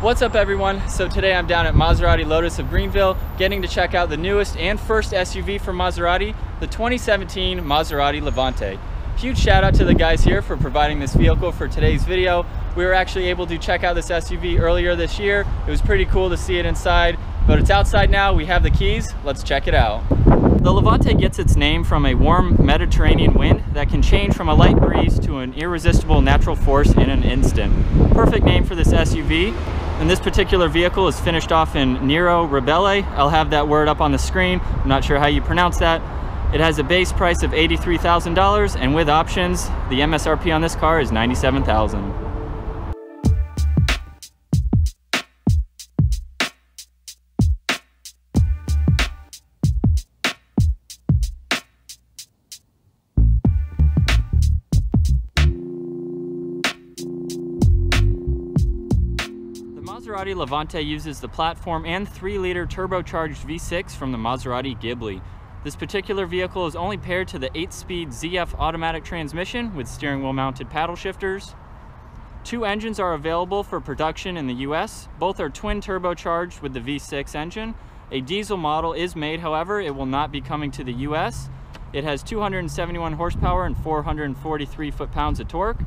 What's up everyone? So today I'm down at Maserati Lotus of Greenville getting to check out the newest and first SUV from Maserati, the 2017 Maserati Levante. Huge shout out to the guys here for providing this vehicle for today's video. We were actually able to check out this SUV earlier this year. It was pretty cool to see it inside, but it's outside now. We have the keys. Let's check it out. The Levante gets its name from a warm Mediterranean wind that can change from a light breeze to an irresistible natural force in an instant. Perfect name for this SUV. And this particular vehicle is finished off in Nero Rebelle. I'll have that word up on the screen. I'm not sure how you pronounce that. It has a base price of $83,000, and with options, the MSRP on this car is $97,000. Maserati Levante uses the platform and 3-liter turbocharged V6 from the Maserati Ghibli. This particular vehicle is only paired to the 8-speed ZF automatic transmission with steering wheel mounted paddle shifters. 2 engines are available for production in the US. Both are twin turbocharged with the V6 engine. A diesel model is made, however, it will not be coming to the US. It has 271 horsepower and 443 foot-pounds of torque.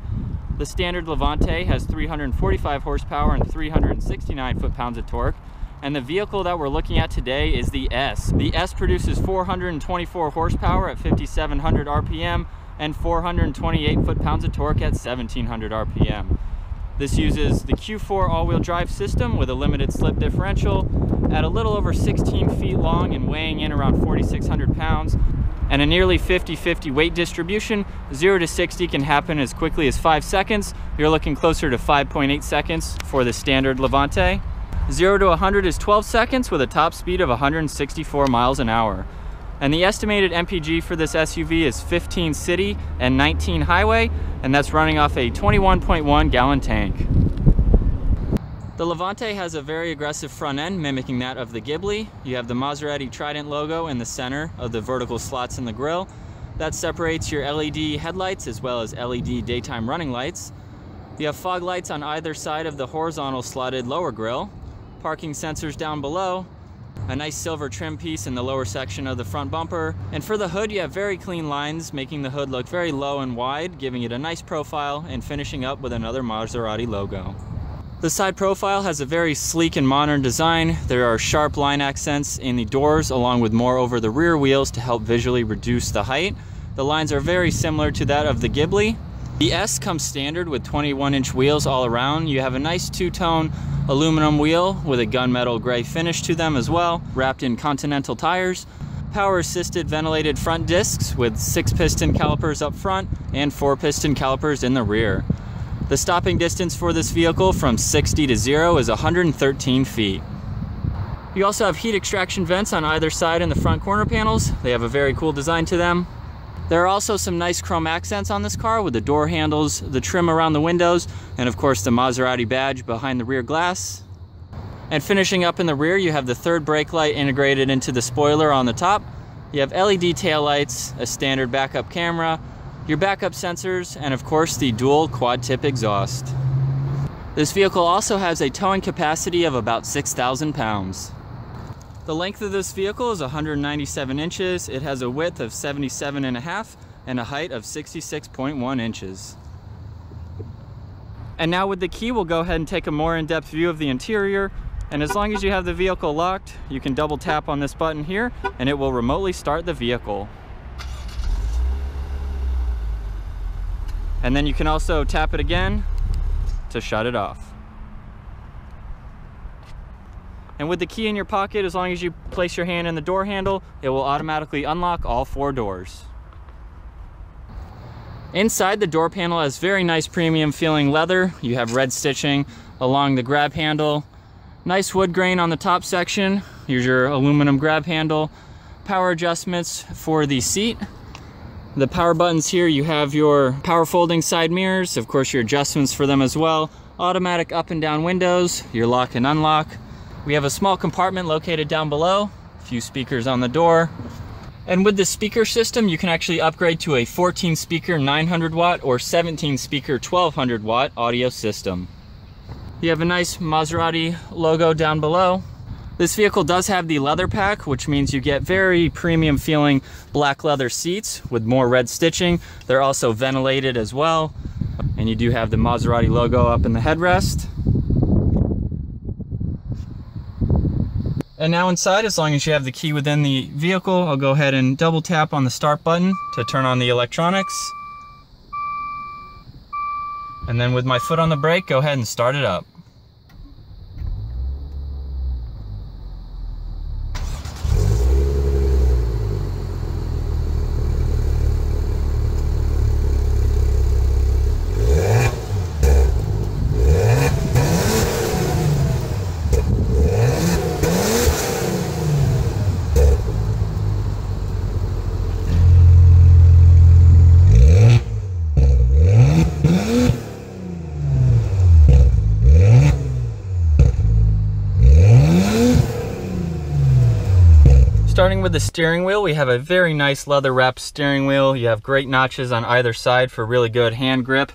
The standard Levante has 345 horsepower and 369 foot-pounds of torque. And the vehicle that we're looking at today is the S. The S produces 424 horsepower at 5,700 RPM and 428 foot-pounds of torque at 1,700 RPM. This uses the Q4 all-wheel drive system with a limited slip differential at a little over 16 feet long and weighing in around 4,600 pounds. And a nearly 50-50 weight distribution. 0 to 60 can happen as quickly as 5 seconds. You're looking closer to 5.8 seconds for the standard Levante. 0 to 100 is 12 seconds with a top speed of 164 miles an hour. And the estimated MPG for this SUV is 15 city and 19 highway, and that's running off a 21.1 gallon tank. The Levante has a very aggressive front end mimicking that of the Ghibli. You have the Maserati Trident logo in the center of the vertical slots in the grille. That separates your LED headlights as well as LED daytime running lights. You have fog lights on either side of the horizontal slotted lower grille. Parking sensors down below. A nice silver trim piece in the lower section of the front bumper. And for the hood, you have very clean lines, making the hood look very low and wide, giving it a nice profile and finishing up with another Maserati logo. The side profile has a very sleek and modern design. There are sharp line accents in the doors along with more over the rear wheels to help visually reduce the height. The lines are very similar to that of the Ghibli. The S comes standard with 21-inch wheels all around. You have a nice two-tone aluminum wheel with a gunmetal gray finish to them as well, wrapped in Continental tires. Power-assisted ventilated front discs with 6-piston calipers up front and 4-piston calipers in the rear. The stopping distance for this vehicle from 60 to 0 is 113 feet. You also have heat extraction vents on either side in the front corner panels. They have a very cool design to them. There are also some nice chrome accents on this car with the door handles, the trim around the windows, and of course the Maserati badge behind the rear glass. And finishing up in the rear, you have the third brake light integrated into the spoiler on the top. You have LED taillights, a standard backup camera, your backup sensors, and of course the dual quad tip exhaust. This vehicle also has a towing capacity of about 6,000 pounds. The length of this vehicle is 197 inches. It has a width of 77.5 and a height of 66.1 inches. And now with the key, we'll go ahead and take a more in-depth view of the interior. And as long as you have the vehicle locked, you can double tap on this button here and it will remotely start the vehicle. And then you can also tap it again to shut it off. And with the key in your pocket, as long as you place your hand in the door handle, it will automatically unlock all 4 doors. Inside, the door panel has very nice premium feeling leather. You have red stitching along the grab handle. Nice wood grain on the top section. Here's your aluminum grab handle. Power adjustments for the seat. The power buttons here, you have your power folding side mirrors, of course your adjustments for them as well. Automatic up and down windows, your lock and unlock. We have a small compartment located down below, a few speakers on the door. And with the speaker system, you can actually upgrade to a 14 speaker 900 watt or 17 speaker 1200 watt audio system. You have a nice Maserati logo down below. This vehicle does have the leather pack, which means you get very premium feeling black leather seats with more red stitching. They're also ventilated as well. And you do have the Maserati logo up in the headrest. And now inside, as long as you have the key within the vehicle, I'll go ahead and double tap on the start button to turn on the electronics. And then with my foot on the brake, go ahead and start it up. Starting with the steering wheel, we have a very nice leather wrapped steering wheel. You have great notches on either side for really good hand grip.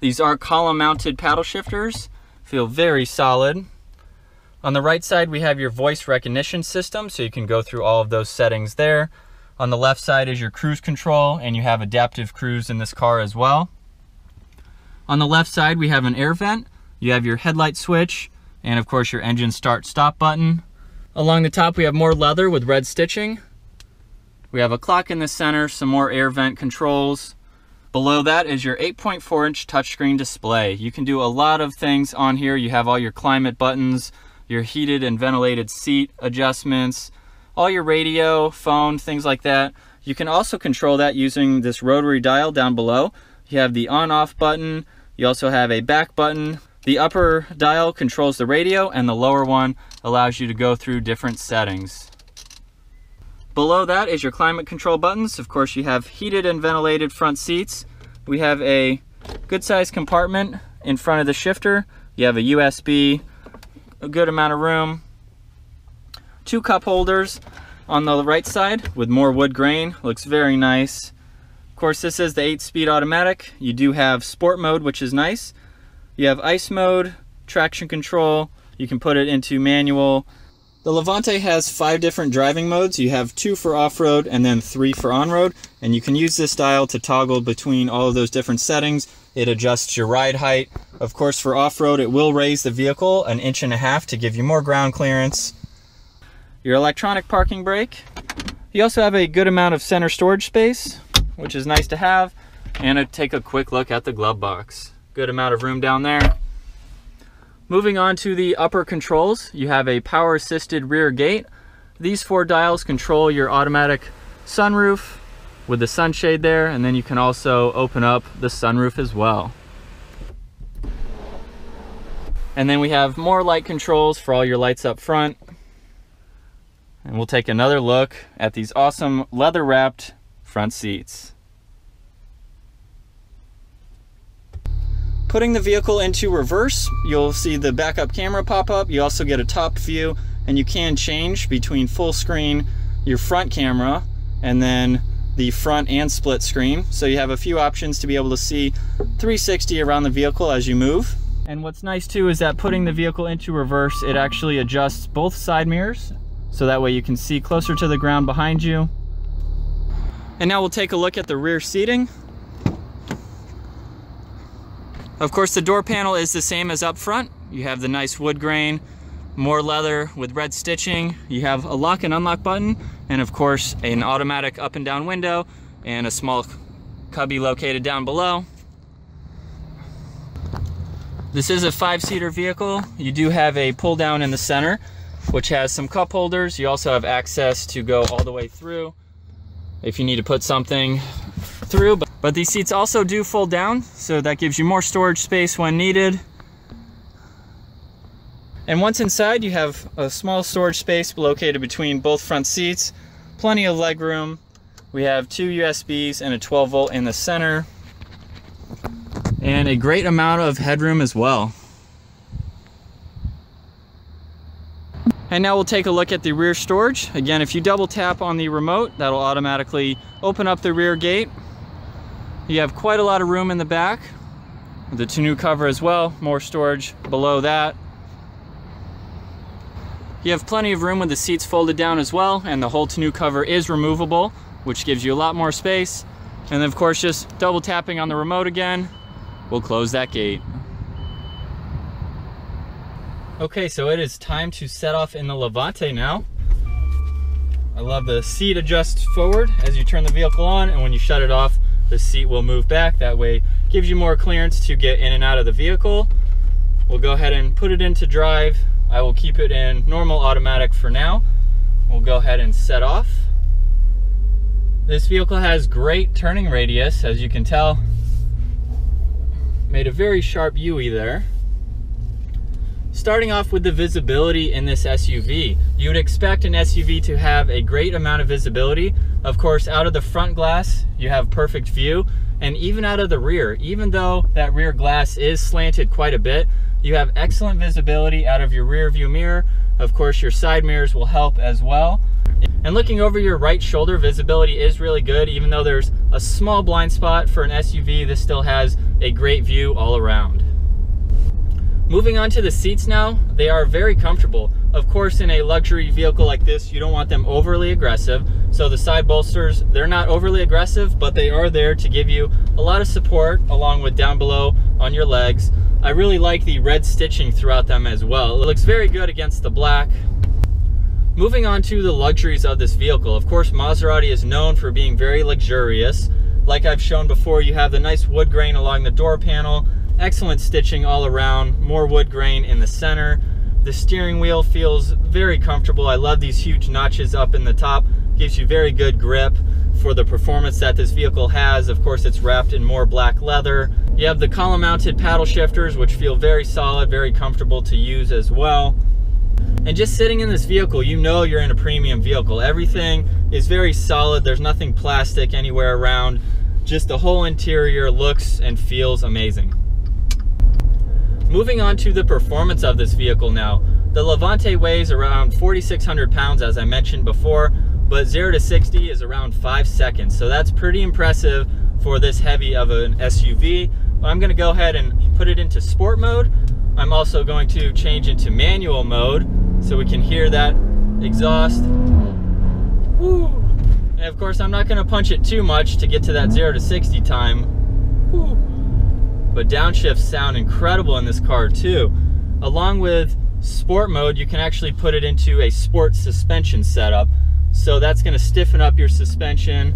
These are column mounted paddle shifters, feel very solid. On the right side we have your voice recognition system, so you can go through all of those settings there. On the left side is your cruise control, and you have adaptive cruise in this car as well. On the left side we have an air vent, you have your headlight switch, and of course your engine start stop button. Along the top we have more leather with red stitching. We have a clock in the center, some more air vent controls. Below that is your 8.4-inch touchscreen display. You can do a lot of things on here. You have all your climate buttons, your heated and ventilated seat adjustments, all your radio, phone, things like that. You can also control that using this rotary dial down below. You have the on-off button. You also have a back button. The upper dial controls the radio, and the lower one allows you to go through different settings. Below that is your climate control buttons. Of course, you have heated and ventilated front seats. We have a good sized compartment in front of the shifter. You have a USB, a good amount of room. 2 cup holders on the right side with more wood grain. Looks very nice. Of course, this is the 8-speed automatic. You do have sport mode, which is nice. You have ice mode, traction control. You can put it into manual. The Levante has 5 different driving modes. You have 2 for off-road and then 3 for on-road. And you can use this dial to toggle between all of those different settings. It adjusts your ride height. Of course, for off-road, it will raise the vehicle 1.5 inches to give you more ground clearance. Your electronic parking brake. You also have a good amount of center storage space, which is nice to have. And take a quick look at the glove box. Good amount of room down there. Moving on to the upper controls, you have a power assisted rear gate. These 4 dials control your automatic sunroof with the sunshade there, and then you can also open up the sunroof as well. And then we have more light controls for all your lights up front. And we'll take another look at these awesome leather wrapped front seats. Putting the vehicle into reverse, you'll see the backup camera pop up. You also get a top view, and you can change between full screen, your front camera, and then the front and split screen. So you have a few options to be able to see 360 around the vehicle as you move. And what's nice too is that putting the vehicle into reverse, it actually adjusts both side mirrors, so that way you can see closer to the ground behind you. And now we'll take a look at the rear seating. Of course, the door panel is the same as up front. You have the nice wood grain, more leather with red stitching. You have a lock and unlock button, and of course, an automatic up and down window, and a small cubby located down below. This is a 5-seater vehicle. You do have a pull down in the center, which has some cup holders. You also have access to go all the way through if you need to put something through. But these seats also do fold down, so that gives you more storage space when needed. And once inside, you have a small storage space located between both front seats. Plenty of leg room. We have 2 USBs and a 12-volt in the center. And a great amount of headroom as well. And now we'll take a look at the rear storage. Again, if you double tap on the remote, that'll automatically open up the rear gate. You have quite a lot of room in the back. The tonneau cover as well, more storage below that. You have plenty of room with the seats folded down as well, and the whole tonneau cover is removable, which gives you a lot more space. And then of course, just double tapping on the remote again will close that gate. Okay, so it is time to set off in the Levante now. I love the seat adjusts forward as you turn the vehicle on, and when you shut it off, the seat will move back. That way gives you more clearance to get in and out of the vehicle. We'll go ahead and put it into drive. I will keep it in normal automatic for now. We'll go ahead and set off. This vehicle has great turning radius, as you can tell. Made a very sharp U-ey there. Starting off with the visibility in this SUV, you would expect an SUV to have a great amount of visibility. Of course, out of the front glass, you have perfect view, and even out of the rear, even though that rear glass is slanted quite a bit, you have excellent visibility out of your rear view mirror. Of course, your side mirrors will help as well. And looking over your right shoulder, visibility is really good. Even though there's a small blind spot for an SUV, this still has a great view all around. Moving on to the seats now, they are very comfortable. Of course, in a luxury vehicle like this, you don't want them overly aggressive. So the side bolsters, they're not overly aggressive, but they are there to give you a lot of support along with down below on your legs. I really like the red stitching throughout them as well. It looks very good against the black. Moving on to the luxuries of this vehicle. Of course, Maserati is known for being very luxurious. Like I've shown before, you have the nice wood grain along the door panel. Excellent stitching all around, more wood grain in the center. The steering wheel feels very comfortable. I love these huge notches up in the top. Gives you very good grip for the performance that this vehicle has. Of course, it's wrapped in more black leather. You have the column mounted paddle shifters, which feel very solid, very comfortable to use as well. And just sitting in this vehicle, you know you're in a premium vehicle. Everything is very solid. There's nothing plastic anywhere around. Just the whole interior looks and feels amazing. Moving on to the performance of this vehicle now. The Levante weighs around 4,600 pounds, as I mentioned before, but 0 to 60 is around 5 seconds. So that's pretty impressive for this heavy of an SUV. I'm gonna go ahead and put it into sport mode. I'm also going to change into manual mode so we can hear that exhaust. Woo. And of course, I'm not gonna punch it too much to get to that 0 to 60 time. Woo. But downshifts sound incredible in this car too. Along with sport mode, you can actually put it into a sport suspension setup. So that's gonna stiffen up your suspension.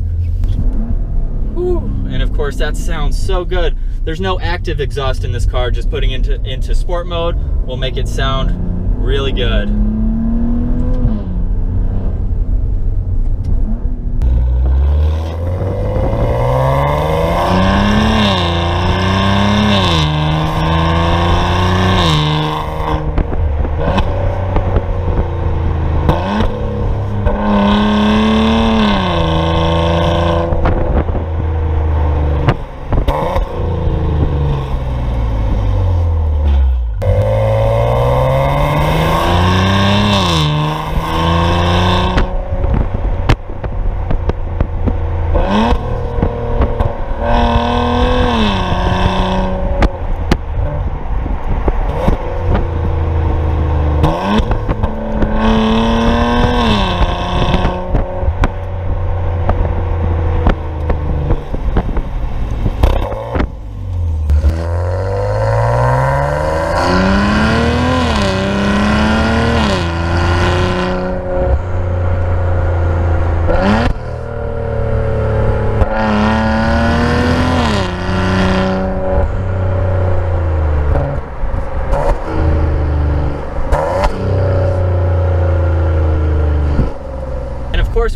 Whew. And of course, that sounds so good. There's no active exhaust in this car. Just putting into sport mode will make it sound really good.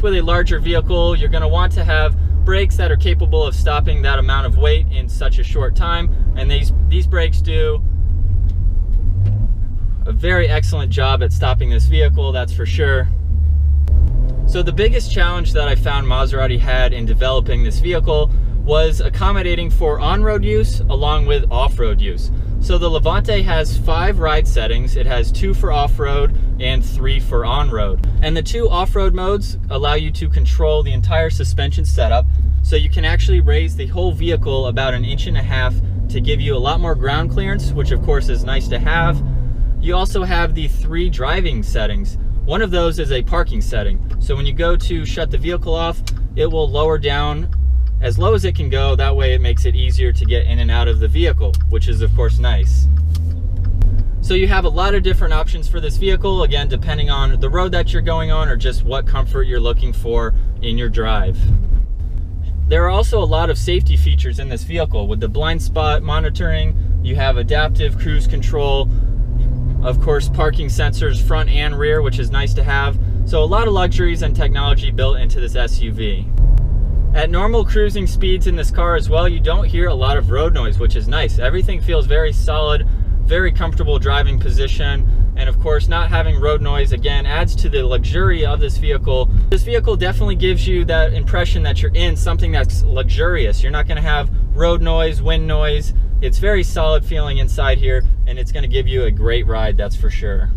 With a larger vehicle, you're going to want to have brakes that are capable of stopping that amount of weight in such a short time, and these brakes do a very excellent job at stopping this vehicle, that's for sure. So the biggest challenge that I found Maserati had in developing this vehicle was accommodating for on-road use along with off-road use. So the Levante has 5 ride settings. It has 2 for off-road and 3 for on-road. And the 2 off-road modes allow you to control the entire suspension setup. So you can actually raise the whole vehicle about 1.5 inches to give you a lot more ground clearance, which of course is nice to have. You also have the 3 driving settings. One of those is a parking setting. So when you go to shut the vehicle off, it will lower down as low as it can go. That way it makes it easier to get in and out of the vehicle, which is of course nice. So you have a lot of different options for this vehicle, again, depending on the road that you're going on or just what comfort you're looking for in your drive. There are also a lot of safety features in this vehicle. With the blind spot monitoring, you have adaptive cruise control, of course parking sensors front and rear, which is nice to have. So a lot of luxuries and technology built into this SUV. At normal cruising speeds in this car as well, you don't hear a lot of road noise, which is nice. Everything feels very solid, very comfortable driving position, and of course not having road noise again adds to the luxury of this vehicle. This vehicle definitely gives you that impression that you're in something that's luxurious. You're not going to have road noise, wind noise. It's very solid feeling inside here, and it's going to give you a great ride, that's for sure.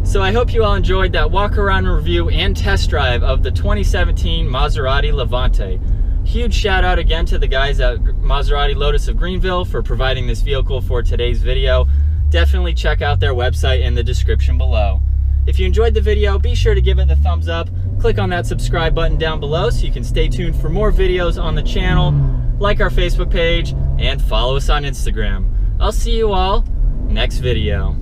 So I hope you all enjoyed that walk around review and test drive of the 2017 Maserati Levante. Huge shout out again to the guys at Maserati Lotus of Greenville for providing this vehicle for today's video. Definitely check out their website in the description below. If you enjoyed the video, be sure to give it the thumbs up. Click on that subscribe button down below so you can stay tuned for more videos on the channel. Like our Facebook page and follow us on Instagram. I'll see you all next video.